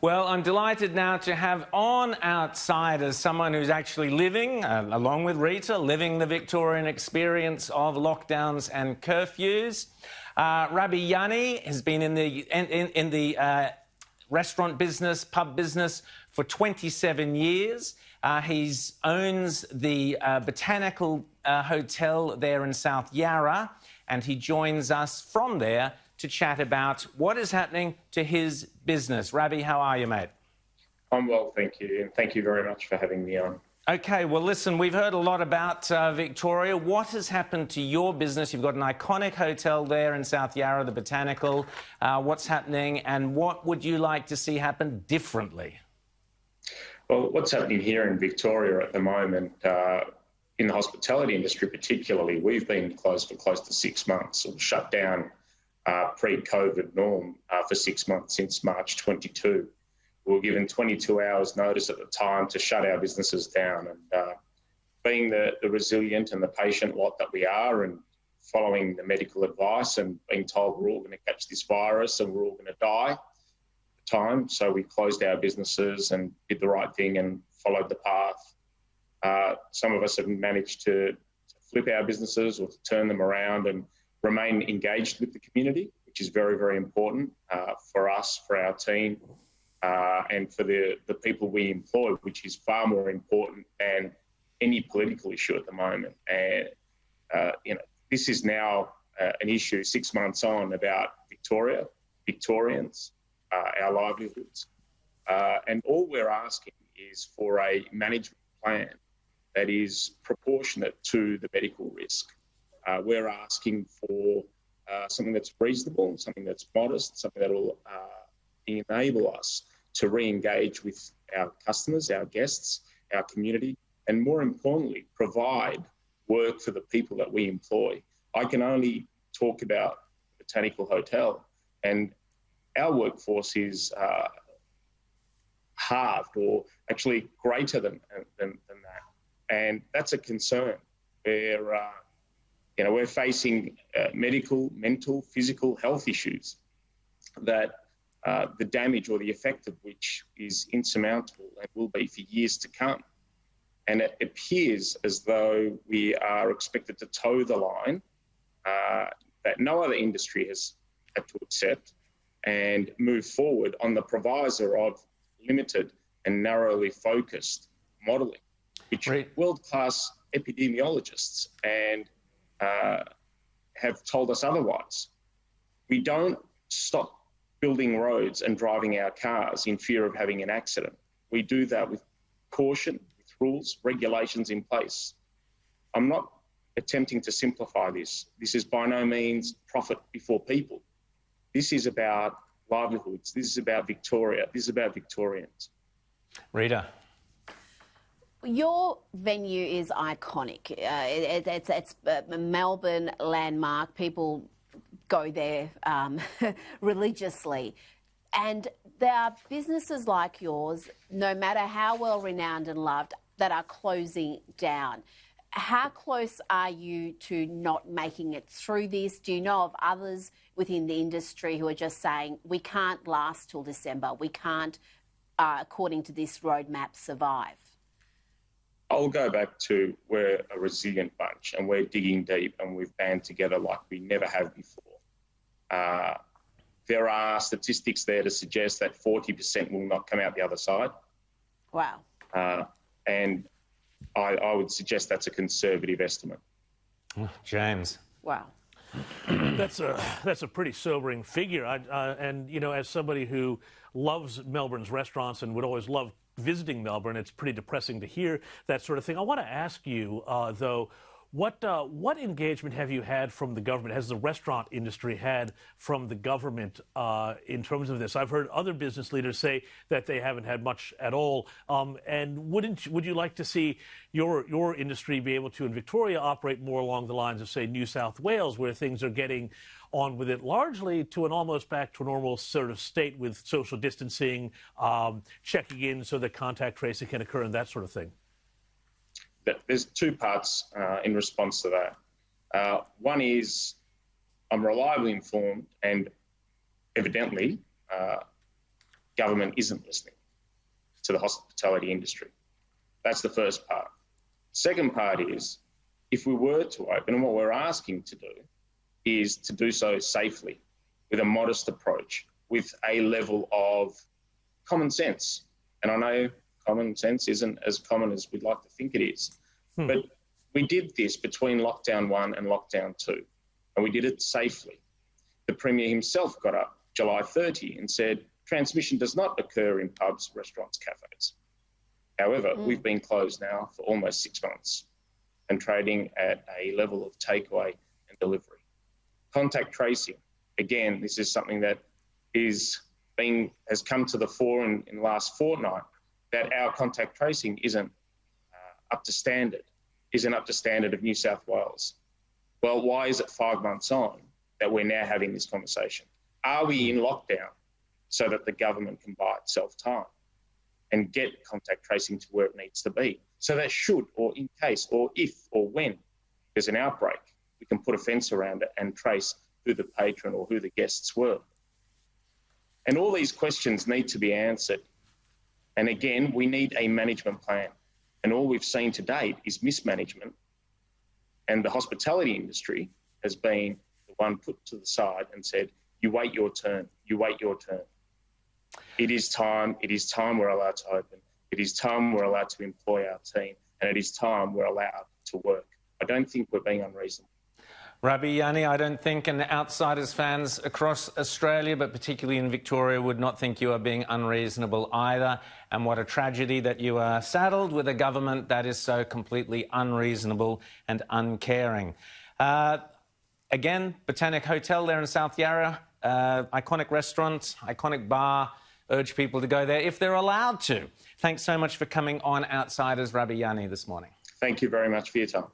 Well, I'm delighted now to have on outside as someone who's actually living, along with Rita, living the Victorian experience of lockdowns and curfews. Rabih Yanni has been in the restaurant business, pub business for 27 years. He owns the Botanical Hotel there in South Yarra, and he joins us from there to chat about what is happening to his business. Rabih, how are you, mate? I'm well, thank you, and thank you very much for having me on. OK, well, listen, we've heard a lot about Victoria. What has happened to your business? You've got an iconic hotel there in South Yarra, the Botanical. What's happening, and what would you like to see happen differently? Well, what's happening here in Victoria at the moment, in the hospitality industry particularly, we've been closed for close to 6 months, or shut down pre-COVID norm for 6 months since March 22. We were given 22 hours notice at the time to shut our businesses down, and being the resilient and the patient lot that we are, and following the medical advice and being told we're all going to catch this virus and we're all going to die at the time, so we closed our businesses and did the right thing and followed the path. Some of us have managed to flip our businesses or to turn them around and remain engaged with the community, which is very, very important for us, for our team, and for the people we employ, which is far more important than any political issue at the moment. And this is now an issue 6 months on about Victoria, Victorians, our livelihoods, and all we're asking is for a management plan that is proportionate to the medical risk. We're asking for something that's reasonable, something that's modest, something that will enable us to re-engage with our customers, our guests, our community, and more importantly, provide work for the people that we employ. I can only talk about Botanical Hotel, and our workforce is halved, or actually greater than that. And that's a concern. We're facing medical, mental, physical health issues that the damage or the effect of which is insurmountable and will be for years to come. And it appears as though we are expected to toe the line that no other industry has had to accept and move forward on the proviso of limited and narrowly focused modelling, which world-class epidemiologists and have told us otherwise. We don't stop building roads and driving our cars in fear of having an accident. We do that with caution, with rules, regulations in place. I'm not attempting to simplify this. This is by no means profit before people. This is about livelihoods. This is about Victoria. This is about Victorians. Rita. Your venue is iconic. It's a Melbourne landmark. People go there religiously. And there are businesses like yours, no matter how well renowned and loved, that are closing down. How close are you to not making it through this? Do you know of others within the industry who are just saying, we can't last till December, we can't, according to this roadmap, survive? I'll go back to we're a resilient bunch and we're digging deep and we've band together like we never have before. There are statistics there to suggest that 40% will not come out the other side. Wow. And I would suggest that's a conservative estimate. James. Wow. That's a pretty sobering figure. And, as somebody who loves Melbourne's restaurants and would always love visiting Melbourne, it's pretty depressing to hear that sort of thing. I want to ask you, though, what engagement have you had from the government? Has the restaurant industry had from the government in terms of this? I've heard other business leaders say that they haven't had much at all. And would you like to see your industry be able to, in Victoria, operate more along the lines of, say, New South Wales, where things are getting on with it largely to an almost back to a normal sort of state with social distancing, checking in so that contact tracing can occur and that sort of thing? There's two parts in response to that. One is I'm reliably informed and evidently government isn't listening to the hospitality industry. That's the first part. Second part is, if we were to open, and what we're asking to do is to do so safely, with a modest approach, with a level of common sense. And I know common sense isn't as common as we'd like to think it is. But we did this between lockdown 1 and lockdown 2, and we did it safely. The Premier himself got up July 30 and said, transmission does not occur in pubs, restaurants, cafes. However, we've been closed now for almost 6 months and trading at a level of takeaway and delivery. Contact tracing, again, this is something that has come to the fore in the last fortnight, that our contact tracing isn't up to standard of New South Wales. Well, why is it 5 months on that we're now having this conversation? Are we in lockdown so that the government can buy itself time and get contact tracing to where it needs to be? So that should, or in case, or if, or when there's an outbreak, we can put a fence around it and trace who the patron or who the guests were. And all these questions need to be answered. And again, we need a management plan. And all we've seen to date is mismanagement. And the hospitality industry has been the one put to the side and said, you wait your turn, you wait your turn. It is time we're allowed to open. It is time we're allowed to employ our team. And it is time we're allowed to work. I don't think we're being unreasonable. Rabih Yanni, I don't think, and Outsiders fans across Australia, but particularly in Victoria, would not think you are being unreasonable either. And what a tragedy that you are saddled with a government that is so completely unreasonable and uncaring. Again, Botanical Hotel there in South Yarra, iconic restaurant, iconic bar. Urge people to go there if they're allowed to. Thanks so much for coming on Outsiders, Rabih Yanni, this morning. Thank you very much for your time.